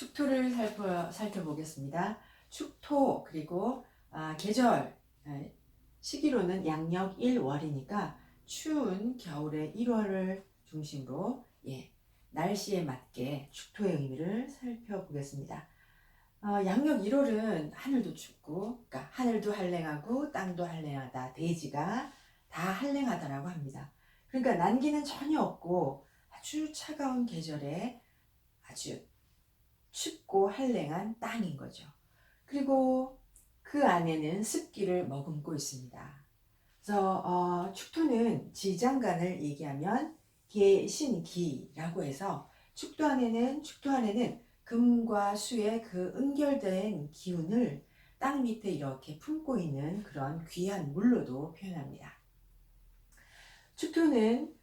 축토를 살펴보겠습니다. 축토 그리고 계절 시기로는 양력 1월이니까 추운 겨울의 1월을 중심으로 날씨에 맞게 축토의 의미를 살펴보겠습니다. 양력 1월은 하늘도 춥고, 그러니까 하늘도 한랭하고 땅도 한랭하다, 대지가 다 한랭하다라고 합니다. 그러니까 난기는 전혀 없고 아주 차가운 계절에 아주 춥고 한랭한 땅인 거죠. 그리고 그 안에는 습기를 머금고 있습니다. 그래서 축토는 지장간을 얘기하면 계신기라고 해서 축토 안에는 금과 수의 그 은결된 기운을 땅 밑에 이렇게 품고 있는 그런 귀한 물로도 표현합니다. 축토는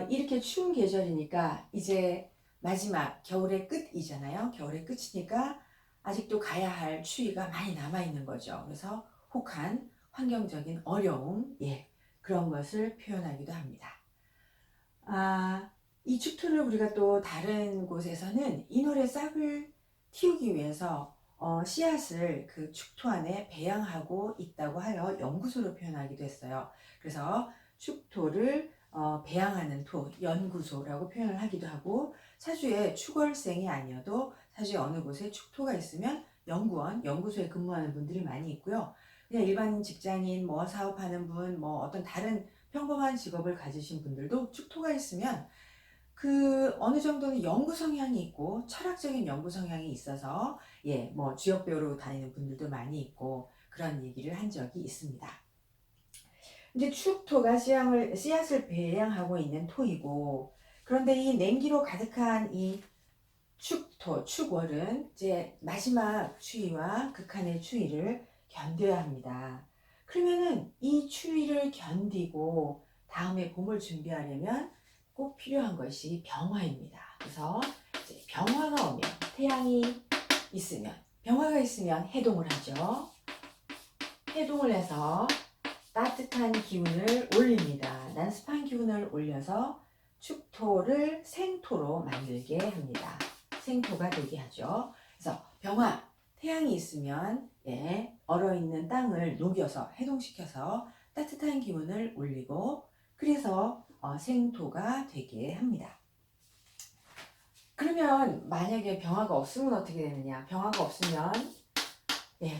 이렇게 추운 계절이니까 이제 마지막 겨울의 끝이잖아요. 겨울의 끝이니까 아직도 가야 할 추위가 많이 남아있는 거죠. 그래서 혹한 환경적인 어려움, 그런 것을 표현하기도 합니다. 이 축토를 우리가 또 다른 곳에서는 인월의 싹을 틔우기 위해서 씨앗을 그 축토 안에 배양하고 있다고 하여 연구소로 표현하기도 했어요. 그래서 축토를 배양하는 토, 연구소라고 표현을 하기도 하고, 사주에 축월생이 아니어도 사주에 어느 곳에 축토가 있으면 연구원, 연구소에 근무하는 분들이 많이 있고요. 그냥 일반 직장인, 사업하는 분, 어떤 다른 평범한 직업을 가지신 분들도 축토가 있으면 그 어느 정도는 연구 성향이 있고 철학적인 연구 성향이 있어서 주역 배우로 다니는 분들도 많이 있고 그런 얘기를 한 적이 있습니다. 이제 축토가 씨앗을 배양하고 있는 토이고, 그런데 이 냉기로 가득한 이 축토, 축월은 이제 마지막 추위와 극한의 추위를 견뎌야 합니다. 그러면은 이 추위를 견디고 다음에 봄을 준비하려면 꼭 필요한 것이 병화입니다. 그래서 이제 병화가 오면, 태양이 있으면, 병화가 있으면 해동을 하죠. 해동을 해서 따뜻한 기운을 올립니다. 난습한 기운을 올려서 축토를 생토로 만들게 합니다. 생토가 되게 하죠. 그래서 병화, 태양이 있으면 얼어있는 땅을 녹여서 해동시켜서 따뜻한 기운을 올리고, 그래서 생토가 되게 합니다. 그러면 만약에 병화가 없으면 어떻게 되느냐? 병화가 없으면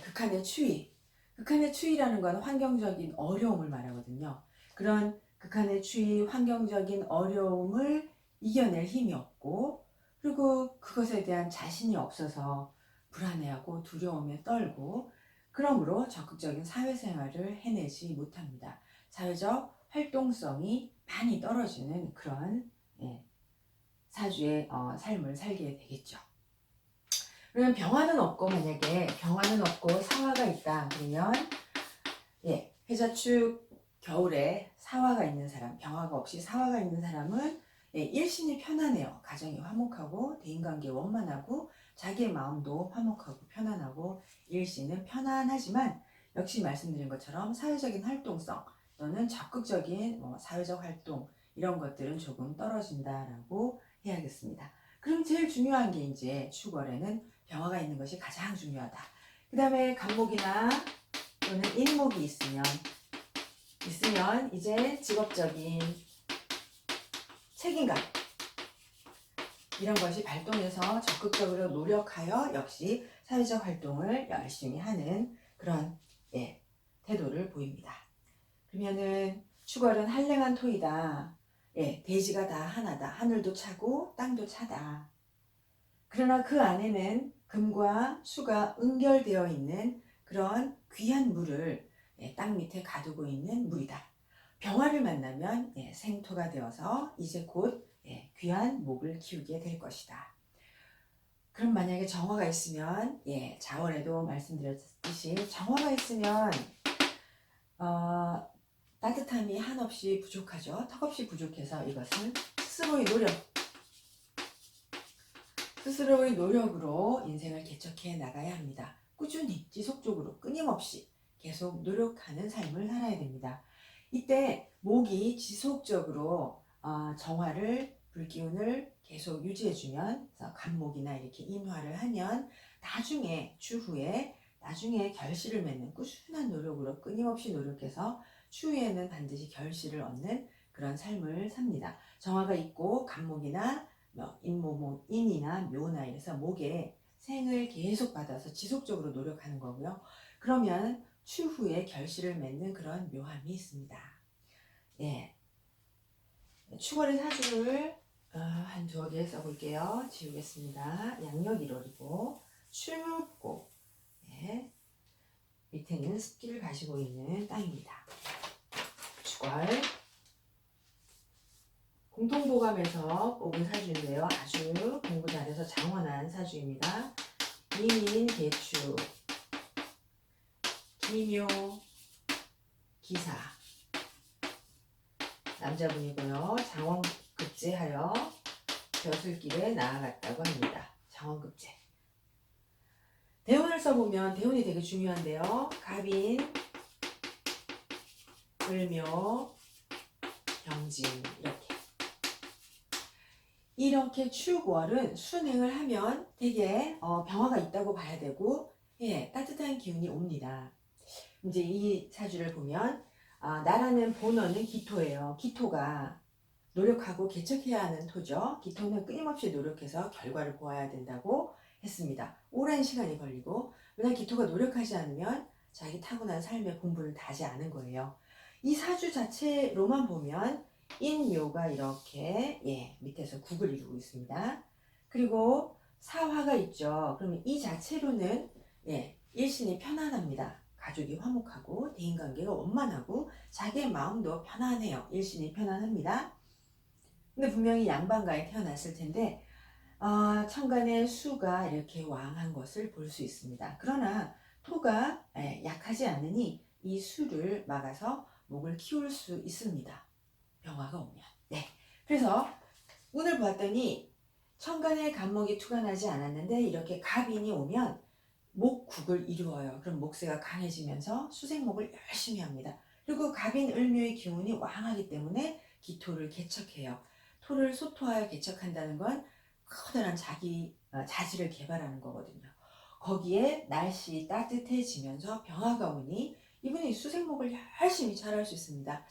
극한의 추위. 극한의 추위라는 건 환경적인 어려움을 말하거든요. 그런 극한의 추위, 환경적인 어려움을 이겨낼 힘이 없고, 그리고 그것에 대한 자신이 없어서 불안해하고 두려움에 떨고, 그러므로 적극적인 사회생활을 해내지 못합니다. 사회적 활동성이 많이 떨어지는 그런 사주의 삶을 살게 되겠죠. 그러면 병화는 없고, 만약에 병화는 없고 사화가 있다 그러면 해자축 겨울에 사화가 있는 사람, 병화가 없이 사화가 있는 사람은 일신이 편안해요. 가정이 화목하고 대인관계 원만하고 자기의 마음도 화목하고 편안하고, 일신은 편안하지만 역시 말씀드린 것처럼 사회적인 활동성 또는 적극적인 사회적 활동, 이런 것들은 조금 떨어진다라고 해야겠습니다. 그럼 제일 중요한 게 이제 축월에는 병화가 있는 것이 가장 중요하다. 그 다음에 간목이나 또는 인목이 있으면 이제 직업적인 책임감, 이런 것이 발동해서 적극적으로 노력하여 역시 사회적 활동을 열심히 하는 그런 태도를 보입니다. 그러면은 축월은 한랭한 토이다. 대지가 다 하나다. 하늘도 차고 땅도 차다. 그러나 그 안에는 금과 수가 응결되어 있는 그런 귀한 물을 땅 밑에 가두고 있는 물이다. 병화를 만나면 생토가 되어서 이제 곧 귀한 목을 키우게 될 것이다. 그럼 만약에 정화가 있으면 자월에도 말씀드렸듯이 정화가 있으면 따뜻함이 한없이 부족하죠. 턱없이 부족해서 이것은 스스로의 노력으로 인생을 개척해 나가야 합니다. 꾸준히 지속적으로 끊임없이 계속 노력하는 삶을 살아야 됩니다. 이때 목이 지속적으로 정화를 불기운을 계속 유지해주면, 그래서 간목이나 이렇게 인화를 하면 나중에 추후에 나중에 결실을 맺는 꾸준한 노력으로 끊임없이 노력해서 추후에는 반드시 결실을 얻는 그런 삶을 삽니다. 정화가 있고 간목이나 인이나 묘나 이래서 목에 생을 계속 받아서 지속적으로 노력하는 거고요. 그러면 추후에 결실을 맺는 그런 묘함이 있습니다. 예. 추월의 사주를 한 두어 개 써볼게요. 지우겠습니다. 양력 1월이고 춥고, 예. 밑에는 습기를 가지고 있는 땅입니다. 추월 공통도감에서 뽑은 사주인데요. 아주 공부 잘해서 장원한 사주입니다. 이민, 개축, 기묘, 기사. 남자분이고요. 장원급제하여 벼슬길에 나아갔다고 합니다. 장원급제. 대운을 써보면 대운이 되게 중요한데요. 갑인, 을묘, 병진 이렇게 추월은 순행을 하면 되게 병화가 있다고 봐야 되고, 예, 따뜻한 기운이 옵니다. 이제 이 사주를 보면 나라는 본원은 기토예요. 기토가 노력하고 개척해야 하는 토죠. 기토는 끊임없이 노력해서 결과를 보아야 된다고 했습니다. 오랜 시간이 걸리고, 왜냐하면 기토가 노력하지 않으면 자기 타고난 삶의 공부를 다 하지 않은 거예요. 이 사주 자체로만 보면 인묘가 이렇게 밑에서 국을 이루고 있습니다. 그리고 사화가 있죠. 그러면 이 자체로는 일신이 편안합니다. 가족이 화목하고 대인관계가 원만하고 자기의 마음도 편안해요. 일신이 편안합니다. 근데 분명히 양반가에 태어났을 텐데 천간에 수가 이렇게 왕한 것을 볼 수 있습니다. 그러나 토가 약하지 않으니 이 수를 막아서 목을 키울 수 있습니다. 병화가 오면. 네. 그래서 운을 보았더니 천간에 간목이 투간하지 않았는데 이렇게 갑인이 오면 목국을 이루어요. 그럼 목세가 강해지면서 수생목을 열심히 합니다. 그리고 갑인 을묘의 기운이 왕하기 때문에 기토를 개척해요. 토를 소토하여 개척한다는 건 커다란 자질을 개발하는 거거든요. 거기에 날씨 따뜻해지면서 병화가 오니 이분이 수생목을 열심히 잘할 수 있습니다.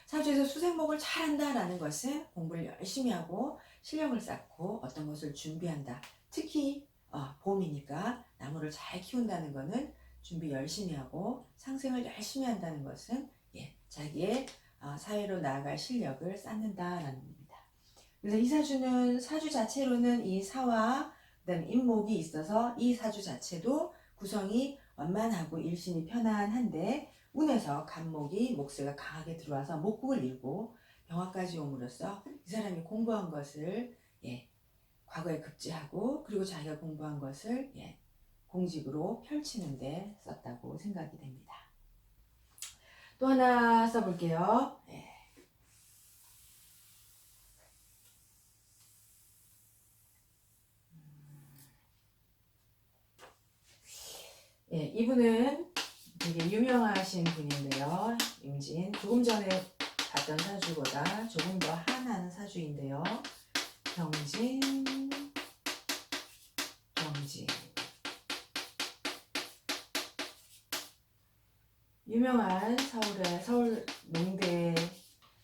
사주에서 수생목을 잘한다라는 것은 공부를 열심히 하고 실력을 쌓고 어떤 것을 준비한다. 특히 봄이니까 나무를 잘 키운다는 것은 준비 열심히 하고 상생을 열심히 한다는 것은 자기의 사회로 나아갈 실력을 쌓는다라는 겁니다. 그래서 이 사주는 사주 자체로는 이 사와 그다음 인목이 있어서 이 사주 자체도 구성이 완만하고 일신이 편안한데 운에서 간목이 목세가 강하게 들어와서 목국을 이루고 병화까지 옴으로써 이 사람이 공부한 것을 과거에 급제하고 그리고 자기가 공부한 것을 공직으로 펼치는 데 썼다고 생각이 됩니다. 또 하나 써볼게요. 이분은 되게 유명하신 분인데요. 임진. 조금 전에 봤던 사주보다 조금 더 한한 사주인데요. 병진. 유명한 서울 농대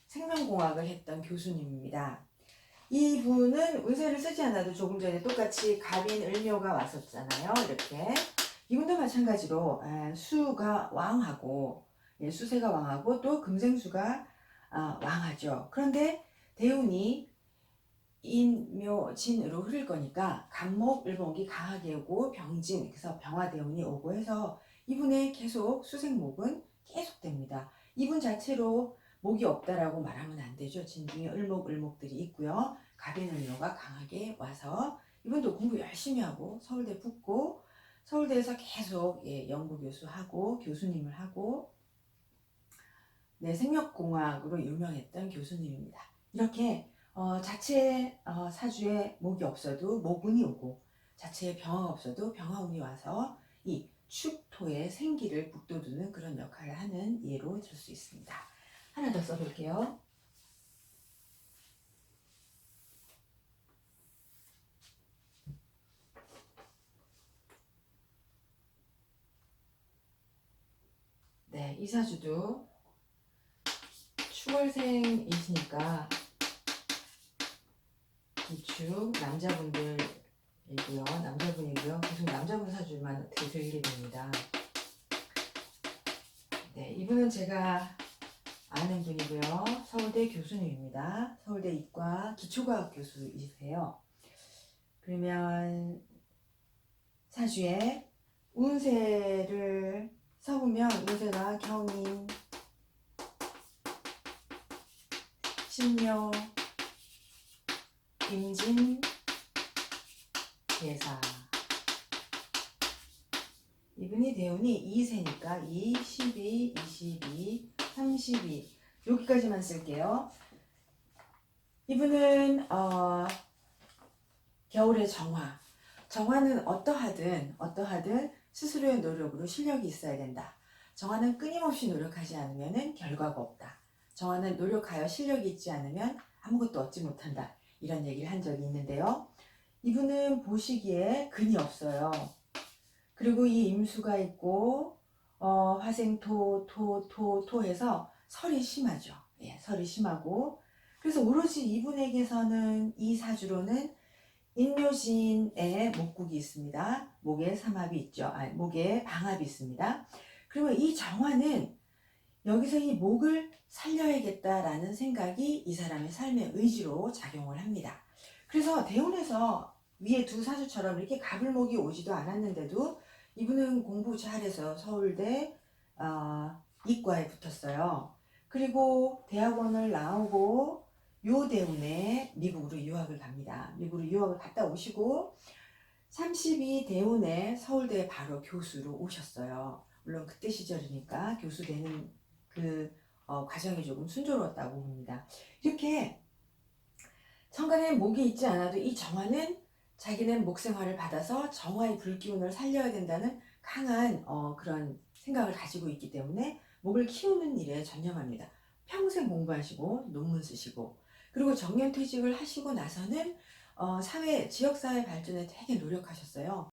생명공학을 했던 교수님입니다. 이분은 운세를 쓰지 않아도 조금 전에 똑같이 갑인 을묘가 왔었잖아요. 이렇게 이분도 마찬가지로 수가 왕하고 수세가 왕하고 또 금생수가 왕하죠. 그런데 대운이 인묘진으로 흐를 거니까 간목 을목이 강하게 오고 병진, 그래서 병화대운이 오고 해서 이분의 계속 수생목은 계속됩니다. 이분 자체로 목이 없다라고 말하면 안 되죠. 진중에 을목들이 있고요. 갑인을묘가 강하게 와서 이분도 공부 열심히 하고 서울대 붙고 서울대에서 계속 연구교수하고 교수님을 하고 생명공학으로 유명했던 교수님입니다. 이렇게 자체 사주에 목이 없어도 목운이 오고 자체에 병화가 없어도 병화운이 와서 이 축토의 생기를 북돋우는 그런 역할을 하는 예로 들 수 있습니다. 하나 더 써볼게요. 이사주도 축월생이시니까 기축 남자분이고요. 계속 남자분 사주만 어떻게 들리게 됩니다. 네, 이분은 제가 아는 분이고요. 서울대 교수님입니다. 서울대 이과 기초과학 교수이세요. 그러면 사주에 운세를 써보면 운세가 경인, 신묘, 임진, 계사. 이분이 대운이 2세니까 2, 12, 22, 32 여기까지만 쓸게요. 이분은 겨울의 정화. 정화는 어떠하든 스스로의 노력으로 실력이 있어야 된다. 정화는 끊임없이 노력하지 않으면 결과가 없다. 정화는 노력하여 실력이 있지 않으면 아무것도 얻지 못한다. 이런 얘기를 한 적이 있는데요. 이분은 보시기에 근이 없어요. 그리고 이 임수가 있고 화생토해서 설이 심하죠. 예, 설이 심하고 그래서 오로지 이분에게서는 이 사주로는 인묘진의 목국이 있습니다. 목에 삼합이 있죠. 목에 방합이 있습니다. 그리고 이 정화는 여기서 이 목을 살려야겠다라는 생각이 이 사람의 삶의 의지로 작용을 합니다. 그래서 대운에서 위에 두 사주처럼 이렇게 가불목이 오지도 않았는데도 이분은 공부 잘해서 서울대 이과에 붙었어요. 그리고 대학원을 나오고 요 대운에 미국으로 유학을 갑니다. 미국으로 유학을 갔다 오시고 32 대운에 서울대 바로 교수로 오셨어요. 물론 그때 시절이니까 교수 되는 그 과정이 조금 순조로웠다고 봅니다. 이렇게 천간에 목이 있지 않아도 이 정화는 자기는 목생화를 받아서 정화의 불기운을 살려야 된다는 강한 그런 생각을 가지고 있기 때문에 목을 키우는 일에 전념합니다. 평생 공부하시고 논문 쓰시고 그리고 정년퇴직을 하시고 나서는 지역사회 발전에 되게 노력하셨어요.